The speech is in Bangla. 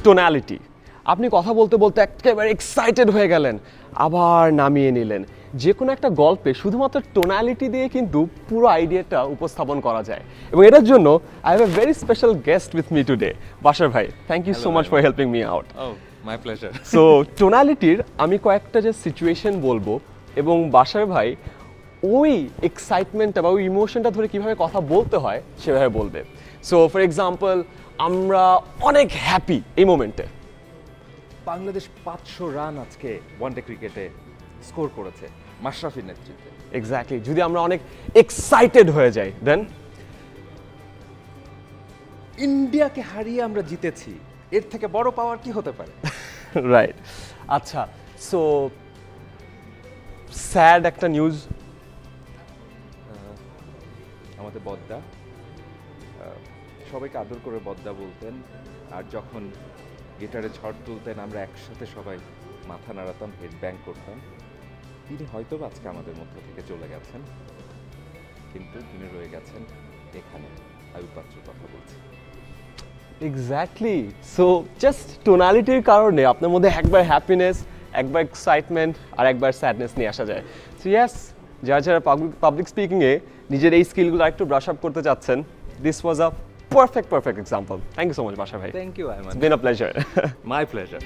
টোনালিটি। আপনি কথা বলতে বলতে একেবারে এক্সাইটেড হয়ে গেলেন, আবার নামিয়ে নিলেন। যে কোনো একটা গল্পে শুধুমাত্র টোনালিটি দিয়ে কিন্তু পুরো আইডিয়াটা উপস্থাপন করা যায়। এবং এটার জন্য I have a very special guest with me today, Bashar ভাই। Thank you so much for helping me out. My pleasure. So টোনালিটির আমি কয়েকটা যে সিচুয়েশন বলবো এবং বাশার ভাই ওই এক্সাইটমেন্টটা বা ওই ইমোশনটা ধরে কীভাবে কথা বলতে হয় সেভাবে বলবে। সো ফর এক্সাম্পল, আমরা অনেক হ্যাপি এই মোমেন্টে। বাংলাদেশ 500 রান আজকে ওয়ানডে ক্রিকেটে স্কোর করেছে মাশরাফির নেতৃত্বে। এক্স্যাক্টলি। যদি আমরা অনেক এক্সাইটেড হয়ে যাই দেন ইন্ডিয়াকে হারিয়ে আমরা জিতেছি, এর থেকে বড় পাওয়ার কি হতে পারে? রাইট। আচ্ছা, সো স্যাড একটা নিউজ। আমাদের বদ্দা সবাইকে আদর করে বদ্দা বলতেন, আর যখন গিটারে ঝড় তুলতেন আমরা একসাথে সবাই মাথা নাড়াতাম, হেড ব্যাং করতাম। তিনি হয়তো আজকে আমাদের মধ্য থেকে চলে গেছেন, কিন্তু তিনি রয়ে গেছেন এখানে। আয়ুব বাচ্চুর কথা বলছি। এক্স্যাক্টলি। সো জাস্ট টোনালিটির কারণে আপনার মধ্যে একবার হ্যাপিনেস, একবার এক্সাইটমেন্ট আর একবার স্যাডনেস নিয়ে আসা যায়। সো ইয়াস, যারা যারা পাবলিক স্পিকিংয়ে নিজের এই স্কিলগুলো একটু ব্রাশ আপ করতে চাচ্ছেন, this was a perfect example. Thank you so much, Basha bhai. Thank you, Ayman. It's been a pleasure. My pleasure.